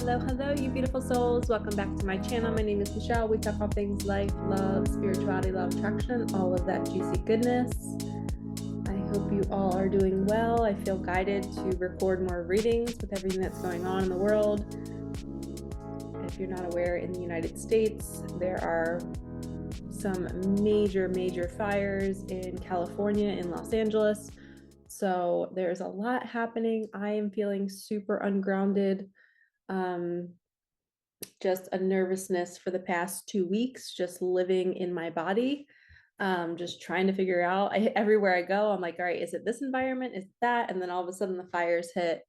Hello, you beautiful souls. Welcome back to my channel. My name is Michelle. We talk all things life, love, spirituality, law of attraction, all of that juicy goodness. I hope you all are doing well. I feel guided to record more readings with everything that's going on in the world. If you're not aware, in the United States, there are some major fires in California, in Los Angeles. So there's a lot happening. I am feeling super ungrounded. Just a nervousness for the past 2 weeks, just living in my body, just trying to figure out. Everywhere I go, I'm like, all right, is it this environment? Is that? And then all of a sudden the fires hit.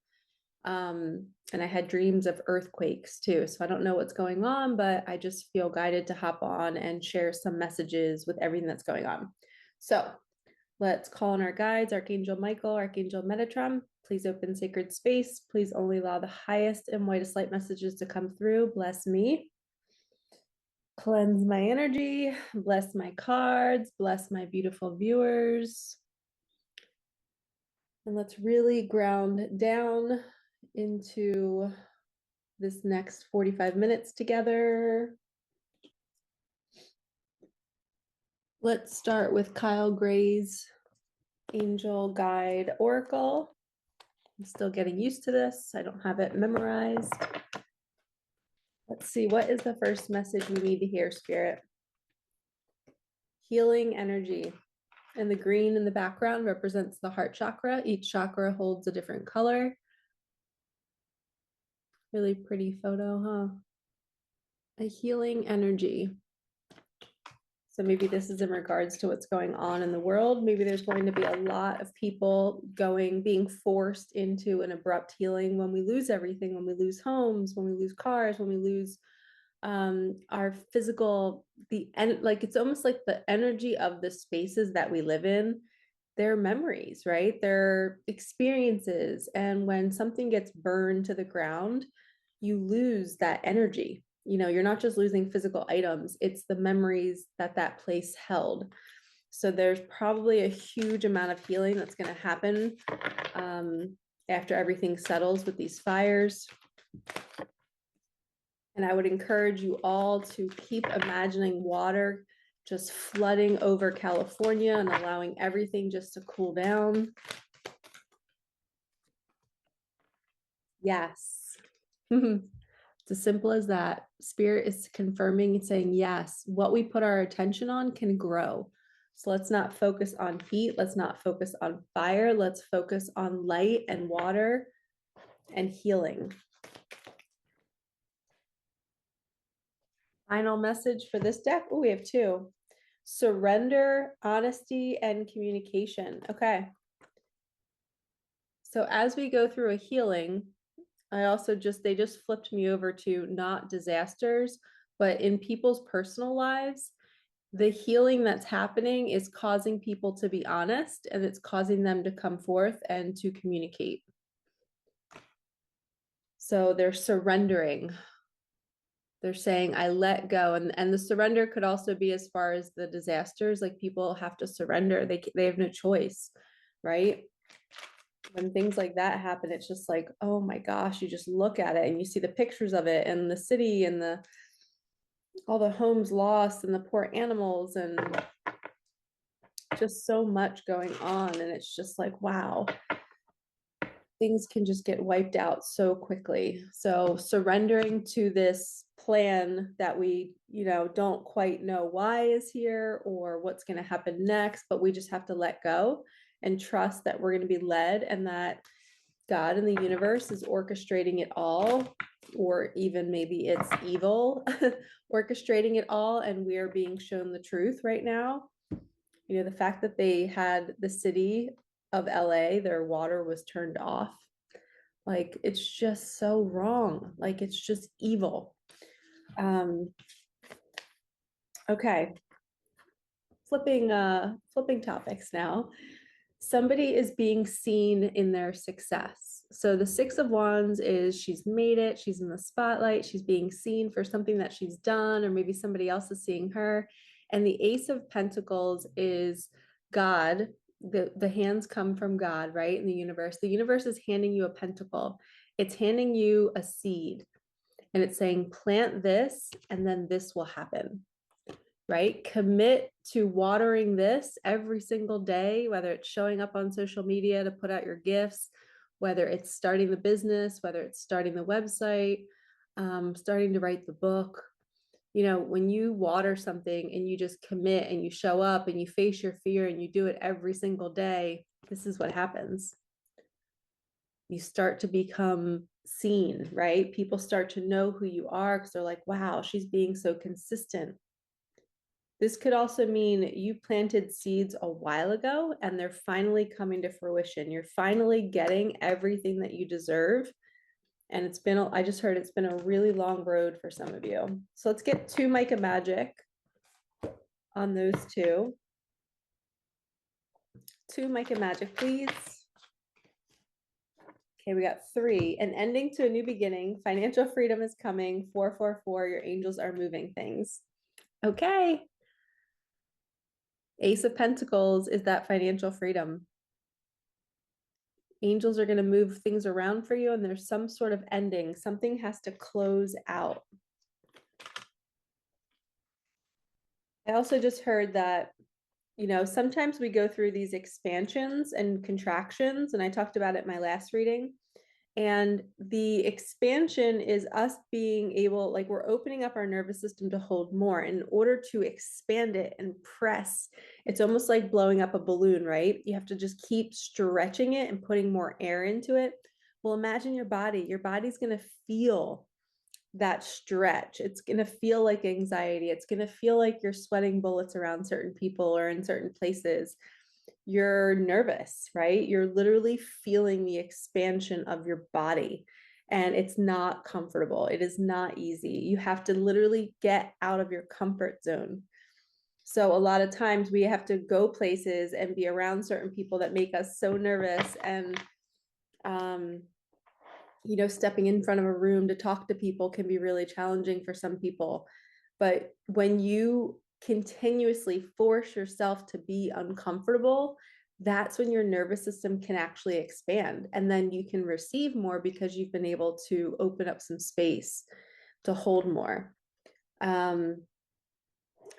And I had dreams of earthquakes too. So I don't know what's going on, but I just feel guided to hop on and share some messages with everything that's going on. So let's call on our guides, Archangel Michael, Archangel Metatron. Please open sacred space. Please only allow the highest and whitest light messages to come through. Bless me. Cleanse my energy. Bless my cards. Bless my beautiful viewers. And let's really ground down into this next 45 minutes together. Let's start with Kyle Gray's Angel Guide Oracle. I'm still getting used to this. I don't have it memorized. Let's see, what is the first message we need to hear, Spirit? Healing energy. And the green in the background represents the heart chakra. Each chakra holds a different color. Really pretty photo, huh? A healing energy. So maybe this is in regards to what's going on in the world. Maybe there's going to be a lot of people being forced into an abrupt healing when we lose everything, when we lose homes, when we lose cars, when we lose our physical, like it's almost like the energy of the spaces that we live in. They're memories, right? They're experiences. And when something gets burned to the ground, you lose that energy. You're not just losing physical items, it's the memories that place held. So there's probably a huge amount of healing that's going to happen after everything settles with these fires. And I would encourage you all to keep imagining water just flooding over California and allowing everything just to cool down. Yes. It's as simple as that. Spirit is confirming and saying, yes, what we put our attention on can grow. So let's not focus on heat. Let's not focus on fire. Let's focus on light and water and healing. Final message for this deck. Oh, we have two. Surrender, honesty, and communication. Okay. So as we go through a healing, they just flipped me over to not disasters, but in people's personal lives, the healing that's happening is causing people to be honest, and it's causing them to come forth and to communicate. So they're surrendering. They're saying, I let go. And the surrender could also be as far as the disasters, like people have to surrender. They have no choice, right? When things like that happen, it's just like, oh my gosh, you just look at it and you see the pictures of it and the city and all the homes lost and the poor animals and just so much going on. And it's just like, wow, things can just get wiped out so quickly. So surrendering to this plan that we, don't quite know why is here or what's going to happen next, but we just have to let go and trust that we're going to be led and that God in the universe is orchestrating it all, or even maybe it's evil orchestrating it all, and we are being shown the truth right now. The fact that they had the city of LA, their water was turned off. Like, it's just so wrong. Like, it's just evil. Okay. Flipping topics now. Somebody is being seen in their success. So the Six of Wands is she's made it, she's in the spotlight, she's being seen for something that she's done, or maybe somebody else is seeing her. And the Ace of Pentacles is God The hands come from God, right? In the universe is handing you a pentacle. It's handing you a seed, and it's saying, plant this, and then this will happen, right? Commit to watering this every single day, whether it's showing up on social media to put out your gifts, whether it's starting the business, whether it's starting the website, starting to write the book. You know, when you water something and you just commit and you show up and you face your fear and you do it every single day, this is what happens. You start to become seen, right? People start to know who you are because they're like, wow, she's being so consistent. This could also mean you planted seeds a while ago and they're finally coming to fruition. You're finally getting everything that you deserve. And I just heard it's been a really long road for some of you. So let's get 2 Micah magic on those 2. 2 Micah magic, please. Okay, we got 3. An ending to a new beginning. Financial freedom is coming. 444. Your angels are moving things. Okay. Ace of Pentacles is that financial freedom. Angels are going to move things around for you, and there's some sort of ending. Something has to close out. I also just heard that, you know, sometimes we go through these expansions and contractions, and I talked about it in my last reading. And the expansion is us being able, like, we're opening up our nervous system to hold more. In order to expand it and press, it's almost like blowing up a balloon, right? You have to just keep stretching it and putting more air into it. Well, imagine your body. Your body's going to feel that stretch. It's going to feel like anxiety. It's going to feel like you're sweating bullets around certain people or in certain places. You're nervous, right? You're literally feeling the expansion of your body, and it's not comfortable. It is not easy. You have to literally get out of your comfort zone. So a lot of times we have to go places and be around certain people that make us so nervous. And you know, stepping in front of a room to talk to people can be really challenging for some people. But when you continuously force yourself to be uncomfortable, that's when your nervous system can actually expand. And then you can receive more because you've been able to open up some space to hold more.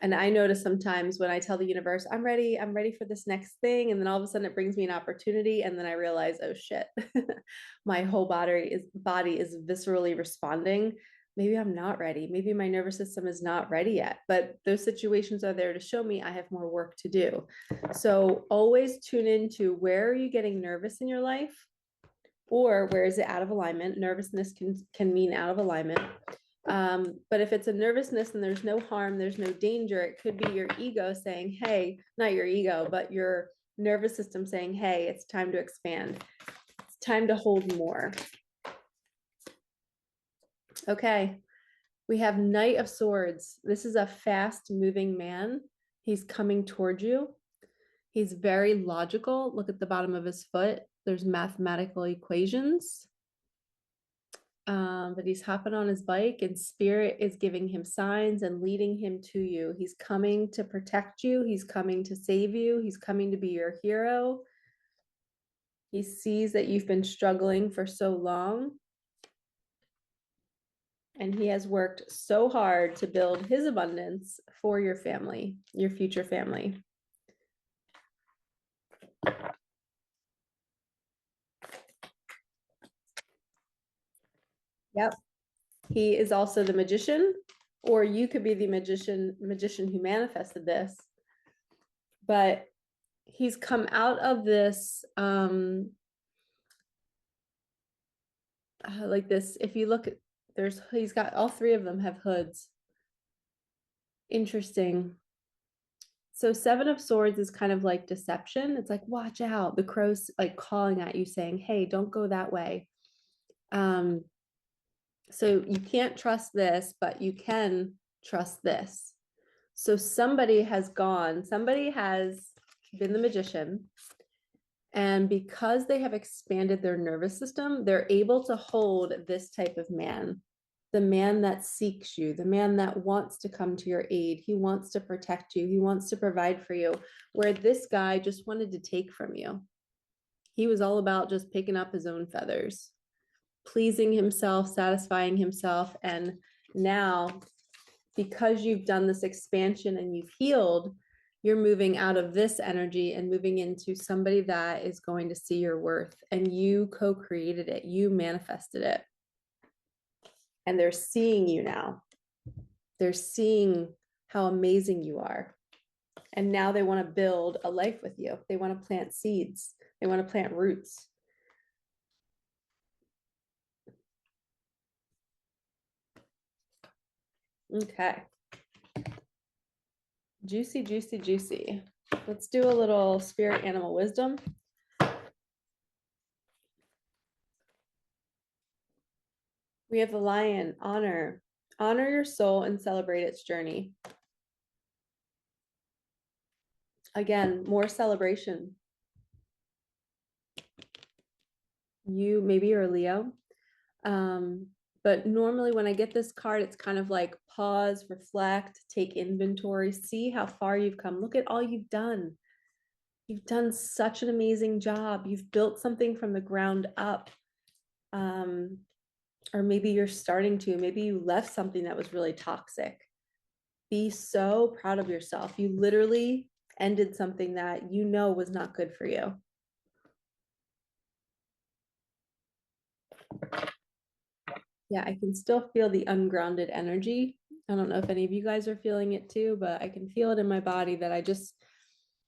And I notice sometimes when I tell the universe, I'm ready for this next thing. And then all of a sudden it brings me an opportunity. And then I realize, oh shit, my whole body is viscerally responding. Maybe I'm not ready. Maybe my nervous system is not ready yet. But those situations are there to show me I have more work to do. So always tune into, where are you getting nervous in your life? Or where is it out of alignment? Nervousness can mean out of alignment. But if it's a nervousness and there's no harm, there's no danger, it could be your ego saying, hey, not your ego, but your nervous system saying, hey, it's time to expand. It's time to hold more. Okay, we have Knight of Swords. This is a fast moving man. He's coming towards you. He's very logical. Look at the bottom of his foot. There's mathematical equations. But he's hopping on his bike, and spirit is giving him signs and leading him to you. He's coming to protect you. He's coming to save you. He's coming to be your hero. He sees that you've been struggling for so long, and he has worked so hard to build his abundance for your family, your future family. Yep. He is also the magician, or you could be the magician who manifested this. But he's come out of this like this. If you look at, he's got, all 3 of them have hoods. Interesting. So 7 of Swords is kind of like deception. It's like, watch out. The crow's like calling at you saying, hey, don't go that way. So you can't trust this, but you can trust this. So somebody has been the magician, and because they have expanded their nervous system, they're able to hold this type of man. the man that seeks you, the man that wants to come to your aid. He wants to protect you. He wants to provide for you, where this guy just wanted to take from you. He was all about just picking up his own feathers, pleasing himself, satisfying himself. And now, because you've done this expansion and you've healed, you're moving out of this energy and moving into somebody that is going to see your worth. And you co-created it, you manifested it. And they're seeing you now. They're seeing how amazing you are. And now they want to build a life with you. They want to plant seeds. They want to plant roots. Okay. Juicy, juicy, juicy. Let's do a little spirit animal wisdom. We have the lion, honor. Honor your soul and celebrate its journey. Again, more celebration. Maybe you're a Leo. But normally when I get this card, it's kind of like pause, reflect, take inventory, see how far you've come. Look at all you've done. You've done such an amazing job. You've built something from the ground up. Or maybe you're starting to, maybe you left something that was really toxic. Be so proud of yourself. You literally ended something that you know was not good for you. Yeah, I can still feel the ungrounded energy. I don't know if any of you guys are feeling it too, but I can feel it in my body that I just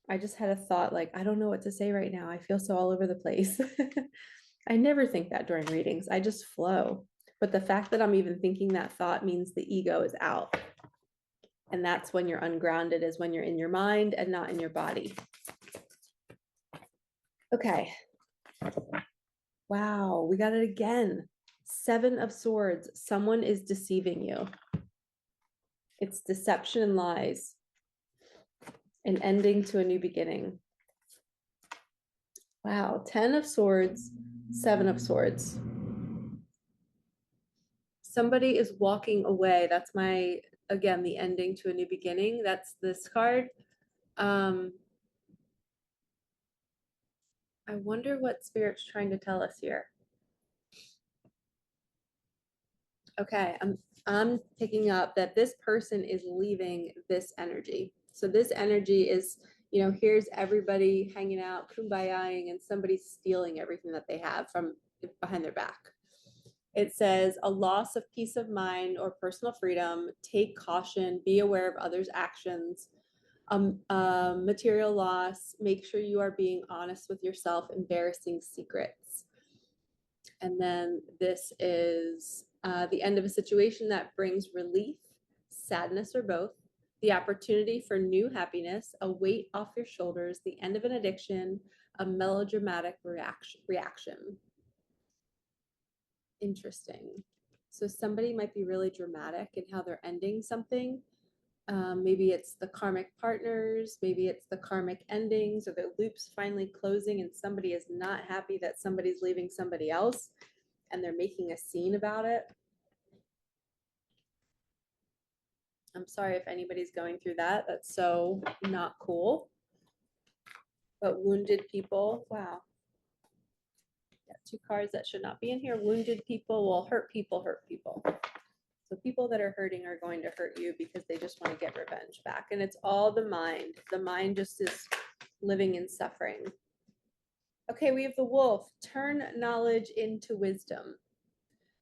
had a thought like, I don't know what to say right now. I feel so all over the place. I never think that during readings. I just flow. But the fact that I'm even thinking that thought means the ego is out. And that's when you're ungrounded, is when you're in your mind and not in your body. Okay. Wow, we got it again. 7 of Swords. Someone is deceiving you. It's deception and lies. An ending to a new beginning. Wow, 10 of Swords, 7 of Swords. Somebody is walking away. That's again, the ending to a new beginning. That's this card. I wonder what Spirit's trying to tell us here. Okay, I'm picking up that this person is leaving this energy. So this energy is, here's everybody hanging out, kumbayaing, and somebody's stealing everything that they have from behind their back. It says a loss of peace of mind or personal freedom. Take caution, be aware of others' actions. Material loss, make sure you are being honest with yourself, embarrassing secrets. And then this is the end of a situation that brings relief, sadness, or both. The opportunity for new happiness, a weight off your shoulders, the end of an addiction, a melodramatic reaction. Interesting. So somebody might be really dramatic in how they're ending something. Maybe it's the karmic partners, maybe it's the karmic endings, or the loops finally closing and somebody is not happy that somebody's leaving somebody else and they're making a scene about it. I'm sorry if anybody's going through that. That's so not cool. But wounded people, wow. Got 2 cards that should not be in here. Wounded people will hurt people, hurt people. So people that are hurting are going to hurt you because they just want to get revenge back. And it's all the mind. The mind just is living in suffering. Okay, we have the wolf. Turn knowledge into wisdom.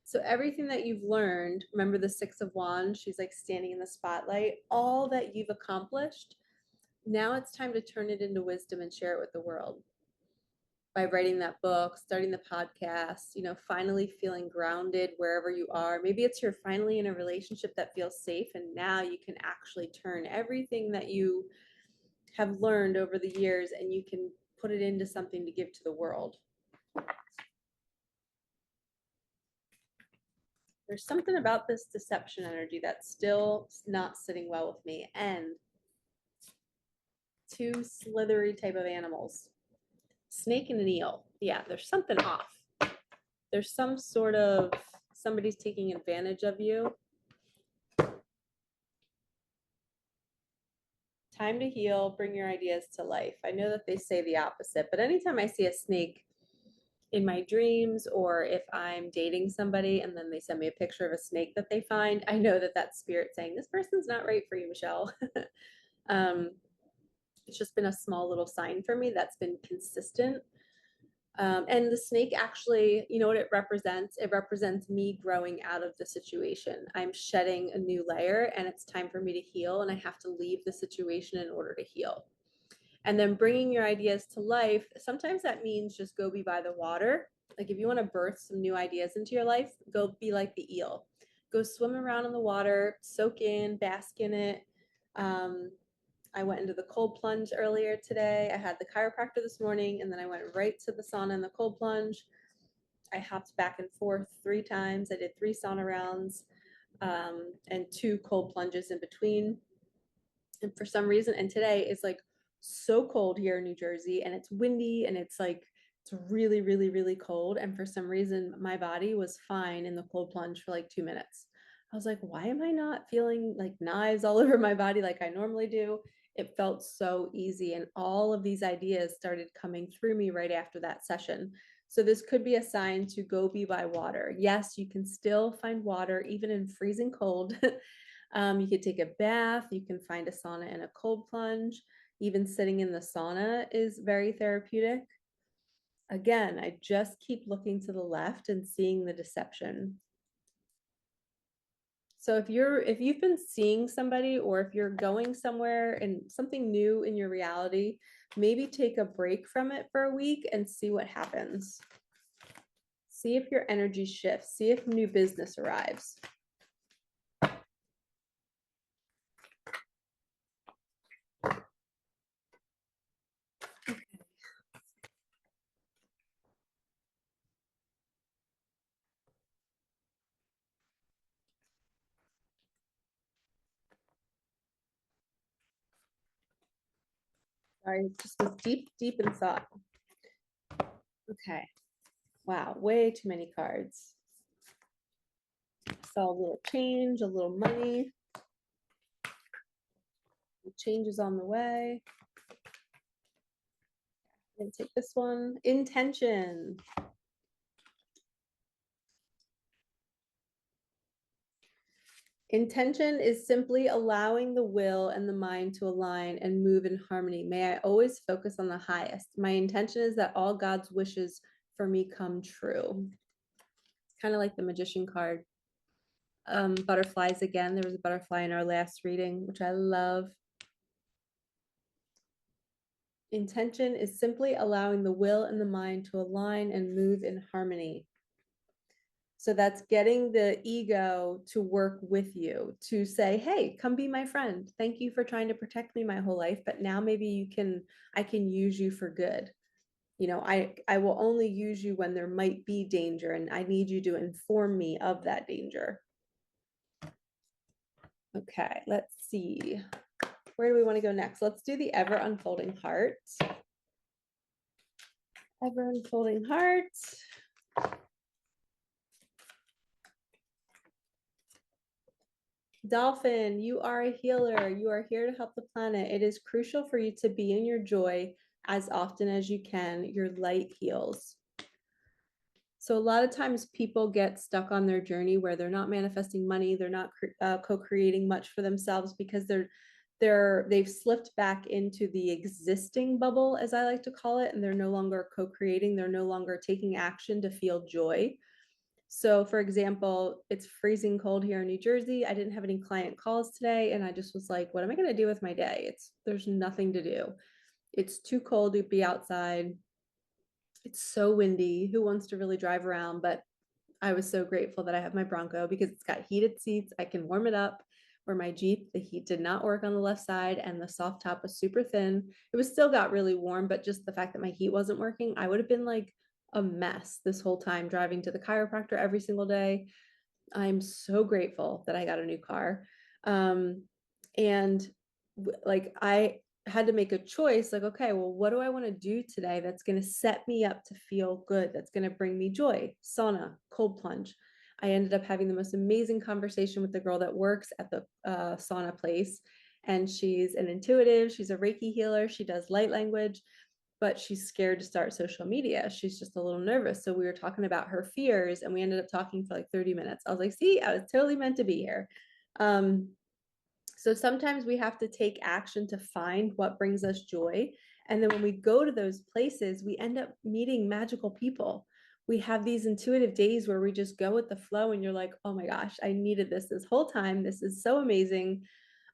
So everything that you've learned, remember the 6 of Wands, she's like standing in the spotlight, all that you've accomplished, now it's time to turn it into wisdom and share it with the world. By writing that book, starting the podcast, finally feeling grounded wherever you are. Maybe it's you're finally in a relationship that feels safe and now you can actually turn everything that you have learned over the years and you can put it into something to give to the world. There's something about this deception energy that's still not sitting well with me. And 2 slithery type of animals. Snake and an eel. Yeah, there's something off. There's some sort of somebody's taking advantage of you. Time to heal, bring your ideas to life. I know that they say the opposite, but anytime I see a snake in my dreams, or if I'm dating somebody and then they send me a picture of a snake that they find, I know that that's spirit saying, this person's not right for you, Michelle. It's just been a small little sign for me that's been consistent. And the snake actually, you know what it represents? It represents me growing out of the situation. I'm shedding a new layer and it's time for me to heal, and I have to leave the situation in order to heal. And then bringing your ideas to life, sometimes that means just go be by the water. Like if you want to birth some new ideas into your life, go be like the eel. Go swim around in the water, soak in, bask in it. I went into the cold plunge earlier today. I had the chiropractor this morning, and then I went right to the sauna and the cold plunge. I hopped back and forth 3 times. I did 3 sauna rounds and 2 cold plunges in between. And for some reason, and today is like so cold here in New Jersey, and it's windy, and it's like it's really, really, really cold. And for some reason, my body was fine in the cold plunge for like 2 minutes. I was like, why am I not feeling like knives all over my body like I normally do? It felt so easy. And all of these ideas started coming through me right after that session. So this could be a sign to go be by water. Yes, you can still find water even in freezing cold. You could take a bath, you can find a sauna and a cold plunge. Even sitting in the sauna is very therapeutic. Again, I just keep looking to the left and seeing the deception. So if you've been seeing somebody, or if you're going somewhere and something new in your reality, maybe take a break from it for a week and see what happens. See if your energy shifts, see if new business arrives. Sorry, it just was deep, deep in thought. Okay. Wow, way too many cards. Saw a little change, a little money. Change is on the way. And take this one. Intention. Intention is simply allowing the will and the mind to align and move in harmony. May I always focus on the highest. My intention is that all God's wishes for me come true. Kind of like the magician card. Butterflies again. There was a butterfly in our last reading, which I love. Intention is simply allowing the will and the mind to align and move in harmony. So that's getting the ego to work with you, to say, hey, come be my friend. Thank you for trying to protect me my whole life, but now maybe I can use you for good. You know, I will only use you when there might be danger, and I need you to inform me of that danger. Okay, let's see. Where do we want to go next? Let's do the ever unfolding heart. Ever unfolding heart. Dolphin, you are a healer. You are here to help the planet. It is crucial for you to be in your joy as often as you can. Your light heals. So a lot of times people get stuck on their journey where they're not manifesting money, they're not co-creating much for themselves because they've slipped back into the existing bubble, as I like to call it, and they're no longer co-creating, they're no longer taking action to feel joy. So for example, it's freezing cold here in New Jersey. I didn't have any client calls today, and I just was like, what am I going to do with my day? There's nothing to do. It's too cold to be outside. It's so windy. Who wants to really drive around? But I was so grateful that I have my Bronco because it's got heated seats. I can warm it up. Where my Jeep, the heat did not work on the left side and the soft top was super thin. It was still got really warm, but just the fact that my heat wasn't working, I would have been like a mess this whole time driving to the chiropractor every single day. I'm so grateful that I got a new car. And like I had to make a choice like, okay, well, what do I want to do today that's going to set me up to feel good, that's going to bring me joy? Sauna, cold plunge. I ended up having the most amazing conversation with the girl that works at the sauna place. And she's an intuitive, she's a Reiki healer, she does light language, but she's scared to start social media. She's just a little nervous. So we were talking about her fears and we ended up talking for like 30 minutes. I was like, see, I was totally meant to be here. So sometimes we have to take action to find what brings us joy. And then when we go to those places, we end up meeting magical people. We have these intuitive days where we just go with the flow and you're like, oh my gosh, I needed this whole time. This is so amazing.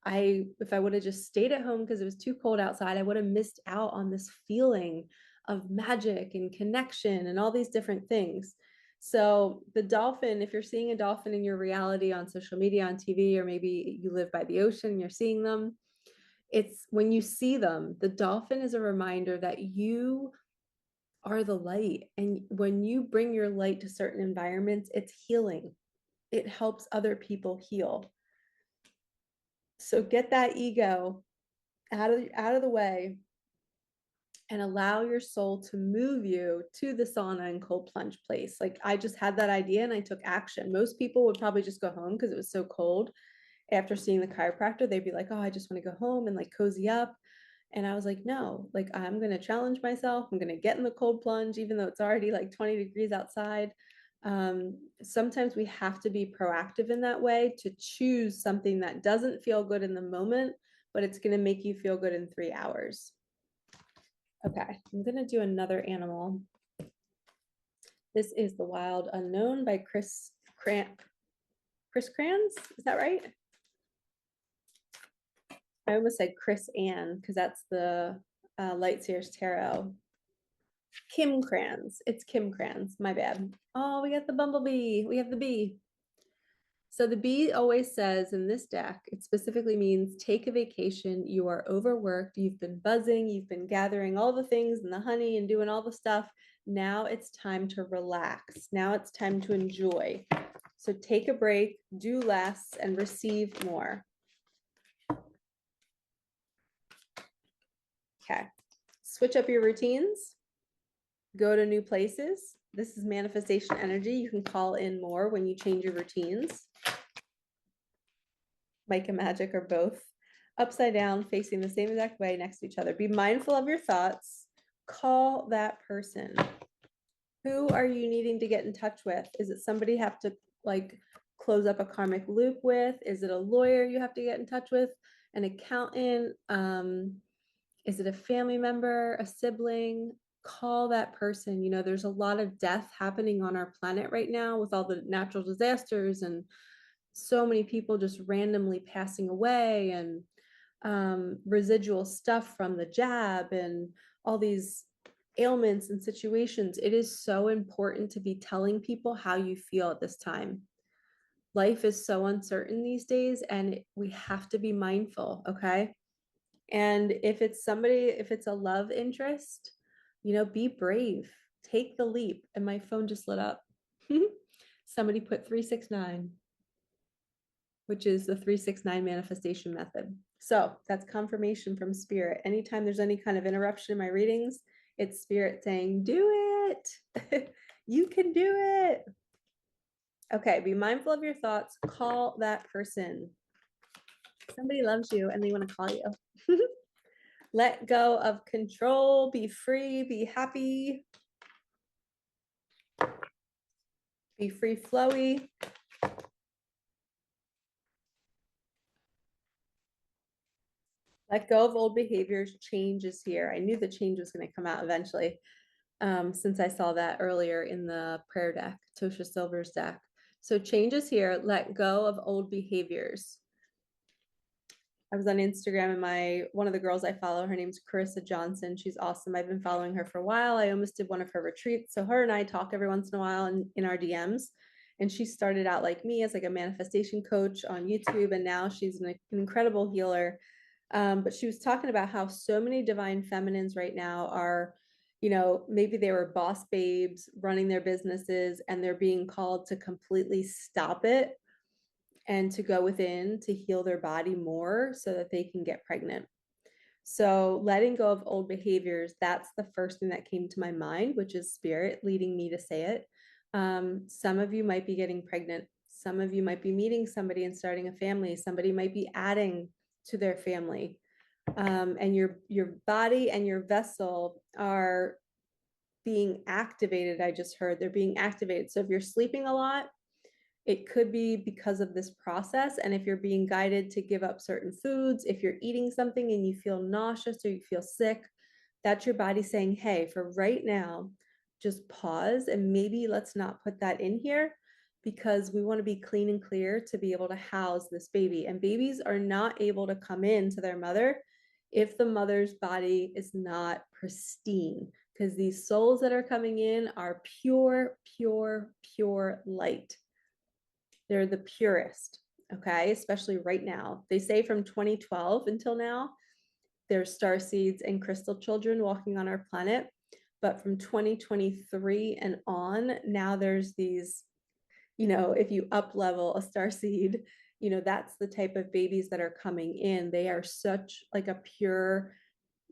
If I would have just stayed at home because it was too cold outside, I would have missed out on this feeling of magic and connection and all these different things. So the dolphin, if you're seeing a dolphin in your reality on social media, on TV, or maybe you live by the ocean and you're seeing them, it's when you see them, the dolphin is a reminder that you are the light. And when you bring your light to certain environments, it's healing. It helps other people heal. So get that ego out of the way and allow your soul to move you to the sauna and cold plunge place. Like I just had that idea and I took action. Most people would probably just go home because it was so cold. After seeing the chiropractor, they'd be like, oh, I just want to go home and like cozy up. And I was like, no, like I'm going to challenge myself. I'm going to get in the cold plunge, even though it's already like 20 degrees outside. Sometimes we have to be proactive in that way to choose something that doesn't feel good in the moment, but it's going to make you feel good in 3 hours. Okay, I'm going to do another animal. This is The Wild Unknown by Chris Crans. Is that right? I almost said Chris Ann because that's the Light Seers Tarot. Kim Crans. It's Kim Crans. My bad. Oh, we got the bumblebee. We have the bee. So the bee always says in this deck, it specifically means take a vacation. You are overworked. You've been buzzing. You've been gathering all the things and the honey and doing all the stuff. Now it's time to relax. Now it's time to enjoy. So take a break, do less, and receive more. Okay. Switch up your routines. Go to new places. This is manifestation energy. You can call in more when you change your routines. Micah magic or both. Upside down, facing the same exact way next to each other. Be mindful of your thoughts. Call that person. Who are you needing to get in touch with? Is it somebody you have to like close up a karmic loop with? Is it a lawyer you have to get in touch with? An accountant? Is it a family member, a sibling? Call that person. You know, there's a lot of death happening on our planet right now with all the natural disasters and so many people just randomly passing away and residual stuff from the jab and all these ailments and situations. It is so important to be telling people how you feel at this time. Life is so uncertain these days and we have to be mindful, okay? And if it's somebody, if it's a love interest, you know, be brave, take the leap. And my phone just lit up. Somebody put 369, which is the 369 manifestation method. So that's confirmation from spirit. Anytime there's any kind of interruption in my readings, it's spirit saying, do it. You can do it. Okay, be mindful of your thoughts. Call that person. Somebody loves you and they want to call you. Let go of control, be free, be happy, be free flowy. Let go of old behaviors. Change is here. I knew the change was going to come out eventually, since I saw that earlier in the prayer deck, Tosha Silver's deck. So change is here. Let go of old behaviors. I was on Instagram and one of the girls I follow, her name's Carissa Johnson. She's awesome. I've been following her for a while. I almost did one of her retreats. So her and I talk every once in a while in our DMs. And she started out like me as like a manifestation coach on YouTube. And now she's an incredible healer. But she was talking about how so many divine feminines right now are, you know, maybe they were boss babes running their businesses and they're being called to completely stop it and to go within to heal their body more so that they can get pregnant. So letting go of old behaviors, that's the first thing that came to my mind, which is spirit leading me to say it. Some of you might be getting pregnant. Some of you might be meeting somebody and starting a family. Somebody might be adding to their family. And your body and your vessel are being activated. I just heard they're being activated. So if you're sleeping a lot, it could be because of this process. And if you're being guided to give up certain foods, if you're eating something and you feel nauseous or you feel sick, that's your body saying, hey, for right now, just pause and maybe let's not put that in here because we want to be clean and clear to be able to house this baby. And babies are not able to come into their mother if the mother's body is not pristine, because these souls that are coming in are pure, pure, pure light. They're the purest, okay? Especially right now. They say from 2012 until now, there's star seeds and crystal children walking on our planet. But from 2023 and on, now there's these, if you up level a star seed, that's the type of babies that are coming in. They are such like a pure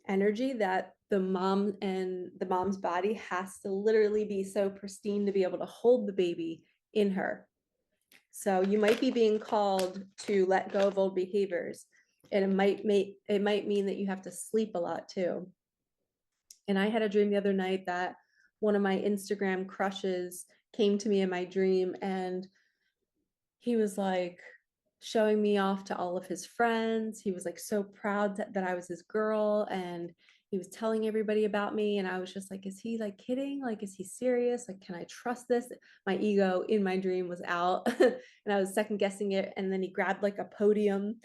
energy that the mom's body has to literally be so pristine to be able to hold the baby in her. So you might be being called to let go of old behaviors. And it might mean that you have to sleep a lot too. And I had a dream the other night that one of my Instagram crushes came to me in my dream, and he was like showing me off to all of his friends. He was like so proud that I was his girl, and he was telling everybody about me. And I was just like, is he like kidding? Like, is he serious? Like, can I trust this? My ego in my dream was out and I was second guessing it. And then he grabbed like a podium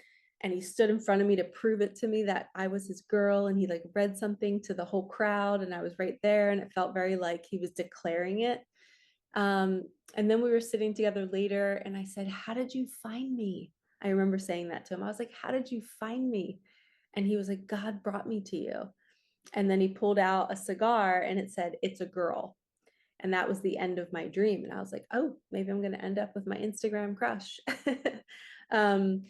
and he stood in front of me to prove it to me that I was his girl. And he like read something to the whole crowd, and I was right there. And it felt very like he was declaring it. And then we were sitting together later, and I said, how did you find me? I remember saying that to him. I was like, how did you find me? And he was like, God brought me to you. And then he pulled out a cigar and it said, it's a girl. And that was the end of my dream. And I was like, oh, maybe I'm going to end up with my Instagram crush. um,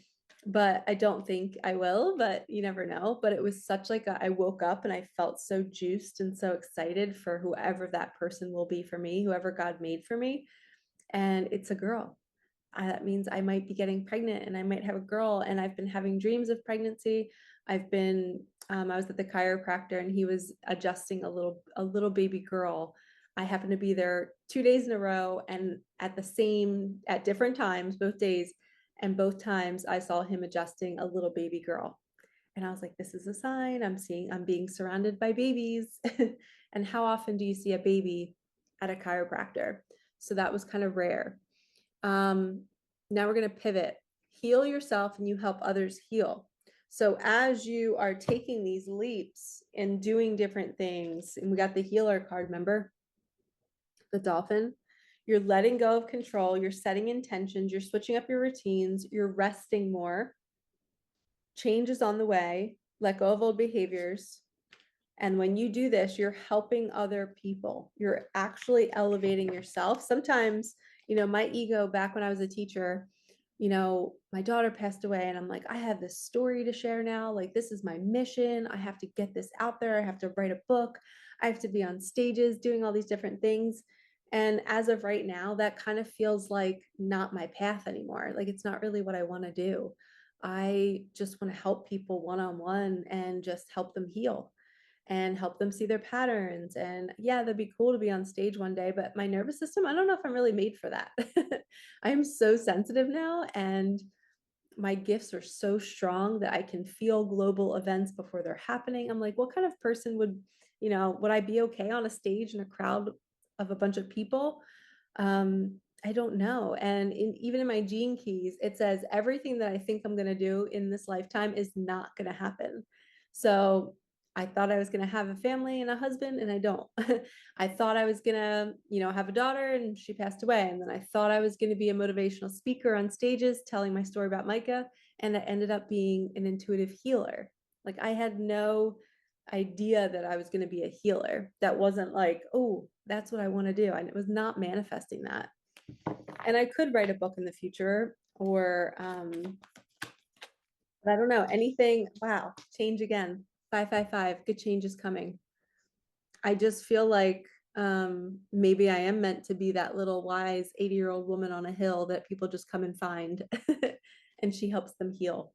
but I don't think I will, but you never know. But it was such like I woke up and I felt so juiced and so excited for whoever that person will be for me, whoever God made for me. And it's a girl. That means I might be getting pregnant and I might have a girl. And I've been having dreams of pregnancy. I was at the chiropractor and he was adjusting a little baby girl. I happened to be there 2 days in a row and at different times, both days. And both times I saw him adjusting a little baby girl. And I was like, this is a sign. I'm being surrounded by babies. And how often do you see a baby at a chiropractor? So that was kind of rare. Now we're going to pivot. Heal yourself and you help others heal. So as you are taking these leaps and doing different things, and we got the healer card, remember? The dolphin. You're letting go of control, you're setting intentions, you're switching up your routines, you're resting more. Change is on the way. Let go of old behaviors. And when you do this, you're helping other people. You're actually elevating yourself. Sometimes, my ego back when I was a teacher, my daughter passed away and I'm like, I have this story to share now. Like, this is my mission. I have to get this out there. I have to write a book. I have to be on stages doing all these different things. And as of right now, that kind of feels like not my path anymore. Like, it's not really what I want to do. I just want to help people one on one and just help them heal and help them see their patterns. And yeah, that'd be cool to be on stage one day, but my nervous system, I don't know if I'm really made for that. I am so sensitive now, and my gifts are so strong that I can feel global events before they're happening. I'm like, what kind of person would I be okay on a stage in a crowd of a bunch of people? I don't know. And even in my gene keys, it says everything that I think I'm going to do in this lifetime is not going to happen. So I thought I was going to have a family and a husband, and I don't. I thought I was going to, have a daughter, and she passed away. And then I thought I was going to be a motivational speaker on stages telling my story about Micah, and I ended up being an intuitive healer. Like, I had no idea that I was going to be a healer. That wasn't like, oh, that's what I want to do. I was not manifesting that. And I could write a book in the future, or but I don't know, anything. Wow, change again. 555, good change is coming. I just feel like Maybe I am meant to be that little wise 80-year-old woman on a hill that people just come and find and she helps them heal.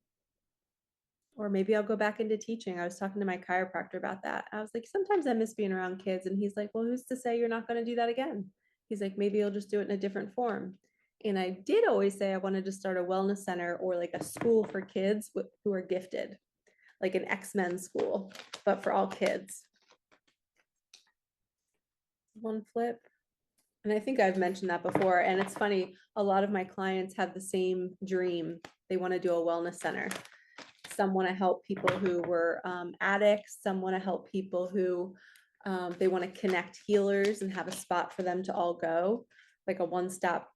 Or maybe I'll go back into teaching. I was talking to my chiropractor about that. I was like, sometimes I miss being around kids. And he's like, well, who's to say you're not going to do that again? He's like, maybe you'll just do it in a different form. And I did always say I wanted to start a wellness center or like a school for kids who are gifted, like an X-Men school, but for all kids. One flip. And I think I've mentioned that before. And it's funny, a lot of my clients have the same dream. They want to do a wellness center. Some want to help people who were addicts. Some want to help people who they want to connect healers and have a spot for them to all go, like a one-stop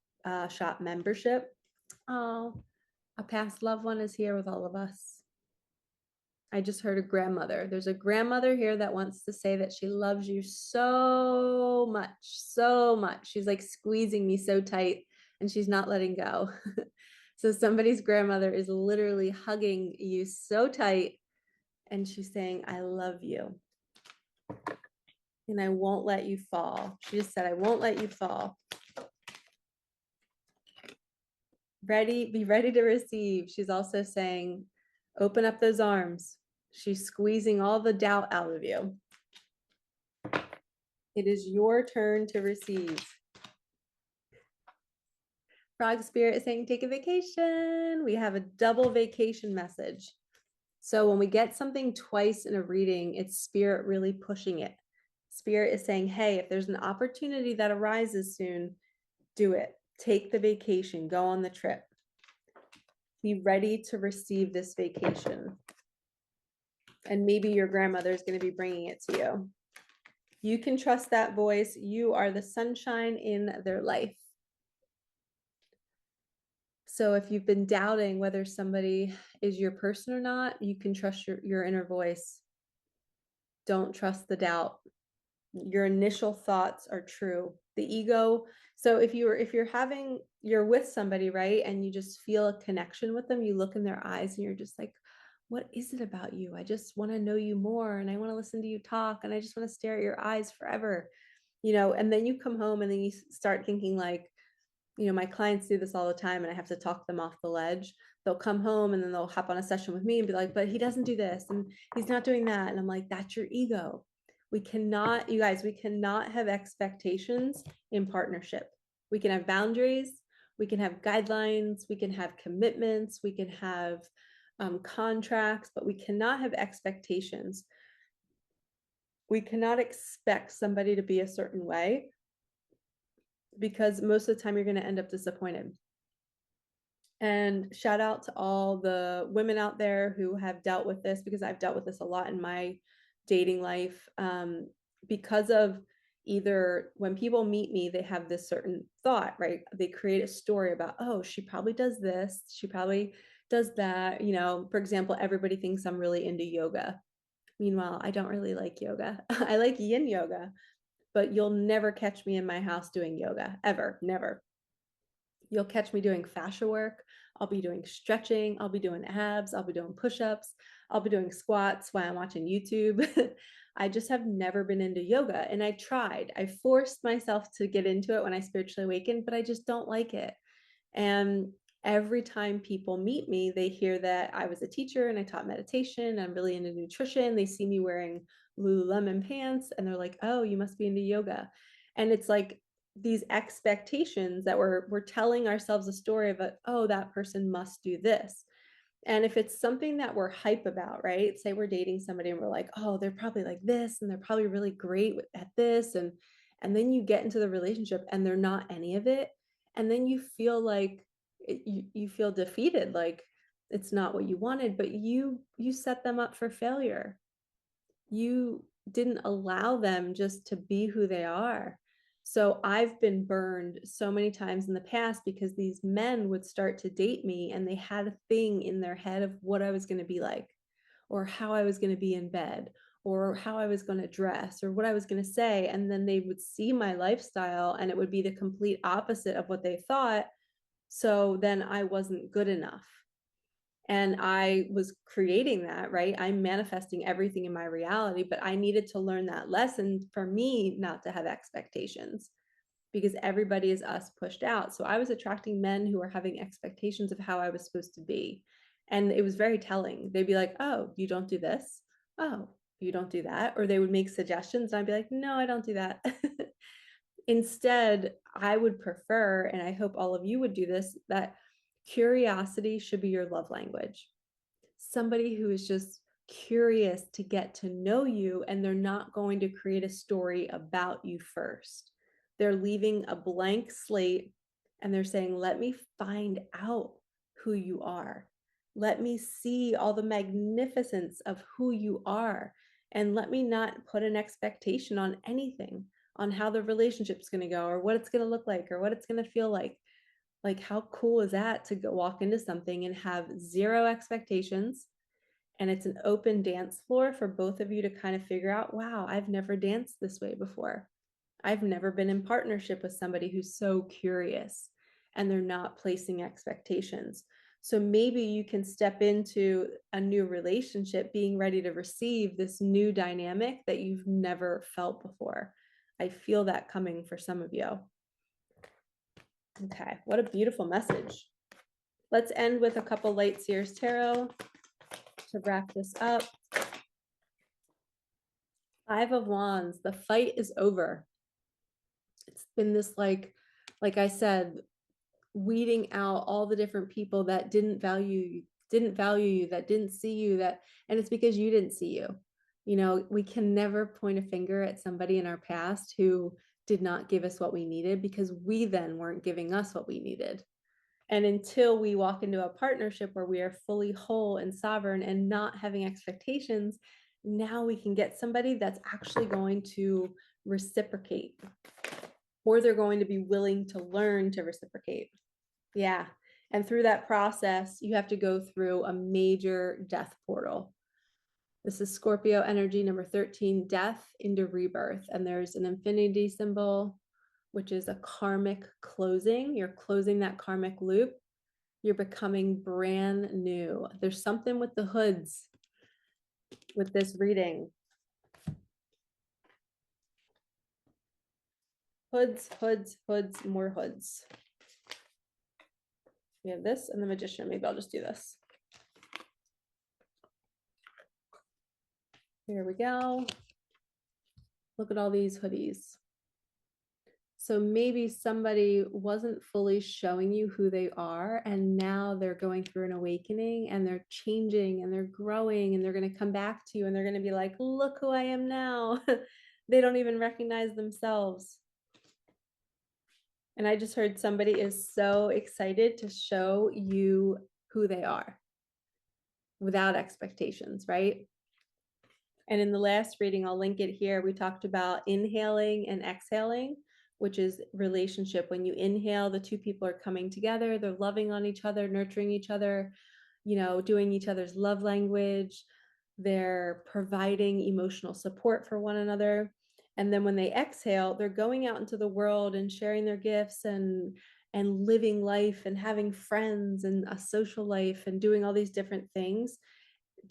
shop membership. Oh, a past loved one is here with all of us. I just heard a grandmother. There's a grandmother here that wants to say that she loves you so much, so much. She's like squeezing me so tight and she's not letting go. So somebody's grandmother is literally hugging you so tight and she's saying, I love you. And I won't let you fall. She just said, I won't let you fall. Be ready to receive. She's also saying, open up those arms. She's squeezing all the doubt out of you. It is your turn to receive. Frog Spirit is saying, take a vacation. We have a double vacation message. So when we get something twice in a reading, it's Spirit really pushing it. Spirit is saying, hey, if there's an opportunity that arises soon, do it. Take the vacation, go on the trip. Be ready to receive this vacation. And maybe your grandmother is going to be bringing it to you. You can trust that voice. You are the sunshine in their life. So if you've been doubting whether somebody is your person or not, you can trust your inner voice. Don't trust the doubt. Your initial thoughts are true. The ego. So if you're with somebody, right, and you just feel a connection with them, you look in their eyes and you're just like, what is it about you? I just want to know you more and I want to listen to you talk and I just want to stare at your eyes forever, and then you come home and then you start thinking like, my clients do this all the time and I have to talk them off the ledge. They'll come home and then they'll hop on a session with me and be like, but he doesn't do this and he's not doing that. And I'm like, that's your ego. We cannot have expectations in partnership. We can have boundaries, we can have guidelines, we can have commitments, we can have contracts, but we cannot have expectations. We cannot expect somebody to be a certain way because most of the time you're going to end up disappointed. And shout out to all the women out there who have dealt with this, because I've dealt with this a lot in my dating life. Because of either when people meet me, they have this certain thought, right? They create a story about, oh, she probably does this, she probably does that. For example, everybody thinks I'm really into yoga. Meanwhile, I don't really like yoga. I like yin yoga, but you'll never catch me in my house doing yoga, ever, never. You'll catch me doing fascia work. I'll be doing stretching. I'll be doing abs. I'll be doing push-ups. I'll be doing squats while I'm watching YouTube. I just have never been into yoga. And I tried. I forced myself to get into it when I spiritually awakened, but I just don't like it. And every time people meet me, they hear that I was a teacher and I taught meditation. I'm really into nutrition. They see me wearing Lululemon pants and they're like, oh, you must be into yoga. And it's like, these expectations that we're telling ourselves a story of, oh, that person must do this. And if it's something that we're hype about, right? Say we're dating somebody and we're like, oh, they're probably like this and they're probably really great at this. And then you get into the relationship and they're not any of it. And then you feel like you feel defeated, like it's not what you wanted, but you set them up for failure. You didn't allow them just to be who they are. So I've been burned so many times in the past because these men would start to date me and they had a thing in their head of what I was going to be like, or how I was going to be in bed, or how I was going to dress, or what I was going to say. And then they would see my lifestyle and it would be the complete opposite of what they thought. So then I wasn't good enough. And I was creating that, right? I'm manifesting everything in my reality, but I needed to learn that lesson for me not to have expectations, because everybody is us pushed out. So I was attracting men who were having expectations of how I was supposed to be. And it was very telling. They'd be like, oh, you don't do this. Oh, you don't do that. Or they would make suggestions. And I'd be like, no, I don't do that. Instead, I would prefer, and I hope all of you would do this, that curiosity should be your love language. Somebody who is just curious to get to know you, and they're not going to create a story about you first. They're leaving a blank slate and they're saying, let me find out who you are. Let me see all the magnificence of who you are. And let me not put an expectation on anything, on how the relationship's going to go, or what it's going to look like, or what it's going to feel like. Like, how cool is that to go walk into something and have zero expectations? And it's an open dance floor for both of you to kind of figure out, wow, I've never danced this way before. I've never been in partnership with somebody who's so curious and they're not placing expectations. So maybe you can step into a new relationship being ready to receive this new dynamic that you've never felt before. I feel that coming for some of you. Okay, what a beautiful message. Let's end with a couple Light Seers Tarot to wrap this up. Five of Wands, the fight is over. It's been this, like I said, weeding out all the different people that didn't value you, that didn't see you, and it's because you didn't see you. You know, we can never point a finger at somebody in our past who did not give us what we needed, because we then weren't giving us what we needed. And until we walk into a partnership where we are fully whole and sovereign and not having expectations, now we can get somebody that's actually going to reciprocate, or they're going to be willing to learn to reciprocate. Yeah. And through that process, you have to go through a major death portal. This is Scorpio energy number 13, death into rebirth. And there's an infinity symbol, which is a karmic closing. You're closing that karmic loop. You're becoming brand new. There's something with the hoods with this reading. Hoods, hoods, hoods, more hoods. We have this and the Magician. Maybe I'll just do this. Here we go. Look at all these hoodies. So maybe somebody wasn't fully showing you who they are, and now they're going through an awakening and they're changing and they're growing, and they're going to come back to you and they're going to be like, look who I am now. They don't even recognize themselves. And I just heard somebody is so excited to show you who they are without expectations, right? And in the last reading, I'll link it here, we talked about inhaling and exhaling, which is relationship. When you inhale, the two people are coming together, they're loving on each other, nurturing each other, you know, doing each other's love language, they're providing emotional support for one another. And then when they exhale, they're going out into the world and sharing their gifts and living life and having friends and a social life and doing all these different things,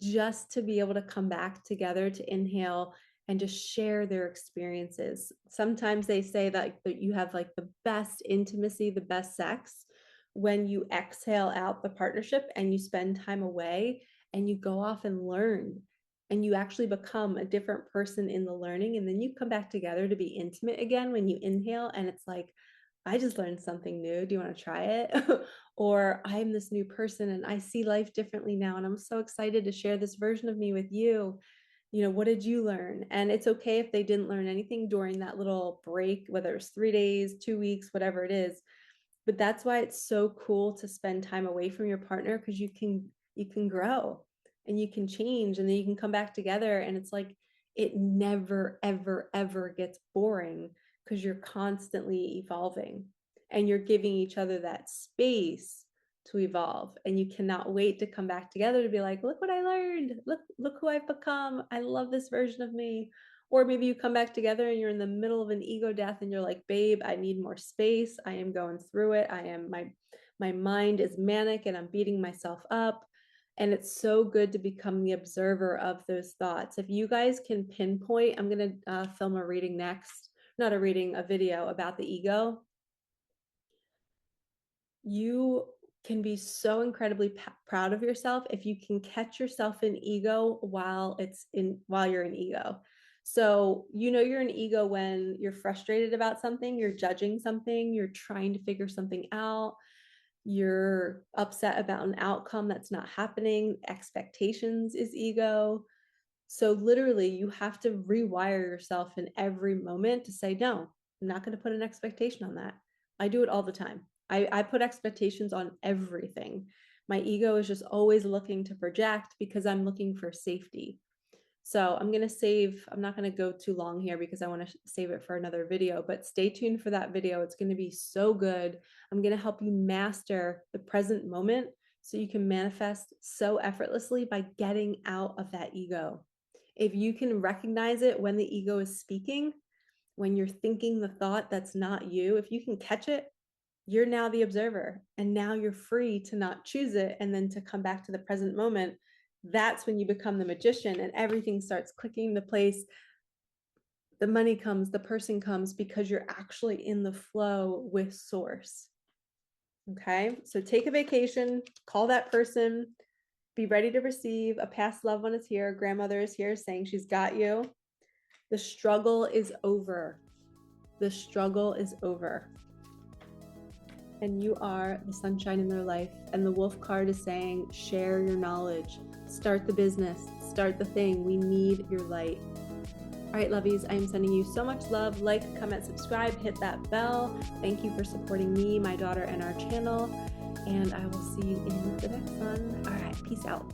just to be able to come back together to inhale and just share their experiences. Sometimes they say that you have like the best intimacy, the best sex when you exhale out the partnership and you spend time away and you go off and learn, and you actually become a different person in the learning, and then you come back together to be intimate again when you inhale, and it's like, I just learned something new. Do you want to try it? Or I'm this new person and I see life differently now, and I'm so excited to share this version of me with you. You know, what did you learn? And it's okay if they didn't learn anything during that little break, whether it's 3 days, 2 weeks, whatever it is. But that's why it's so cool to spend time away from your partner, because you can grow and you can change, and then you can come back together, and it's like it never ever ever gets boring, because you're constantly evolving and you're giving each other that space to evolve, and you cannot wait to come back together to be like, look what I learned, look who I've become, I love this version of me. Or maybe you come back together and you're in the middle of an ego death and you're like, babe, I need more space, I am going through it, I am my mind is manic and I'm beating myself up, And it's so good to become the observer of those thoughts. If you guys can pinpoint, I'm going to film a reading next, not a reading, a video about the ego. You can be so incredibly proud of yourself if you can catch yourself in ego while you're in ego. So, you're an ego when you're frustrated about something, you're judging something, you're trying to figure something out, you're upset about an outcome that's not happening. Expectations is ego. So literally you have to rewire yourself in every moment to say, no, I'm not going to put an expectation on that. I do it all the time. I put expectations on everything. My ego is just always looking to project because I'm looking for safety. So I'm not going to go too long here because I want to save it for another video, but stay tuned for that video. It's going to be so good. I'm going to help you master the present moment so you can manifest so effortlessly by getting out of that ego. If you can recognize it when the ego is speaking, when you're thinking the thought that's not you, if you can catch it, you're now the observer, and now you're free to not choose it and then to come back to the present moment. That's when you become the magician and everything starts clicking into place. The money comes, the person comes, because you're actually in the flow with source. Okay, so take a vacation, call that person, be ready to receive. A past loved one is here, grandmother is here saying she's got you. The struggle is over. The struggle is over. And you are the sunshine in their life. And the wolf card is saying, share your knowledge, start the business, start the thing. We need your light. All right, lovies, I am sending you so much love. Like, comment, subscribe, hit that bell. Thank you for supporting me, my daughter, and our channel. And I will see you in the next one. All right, peace out.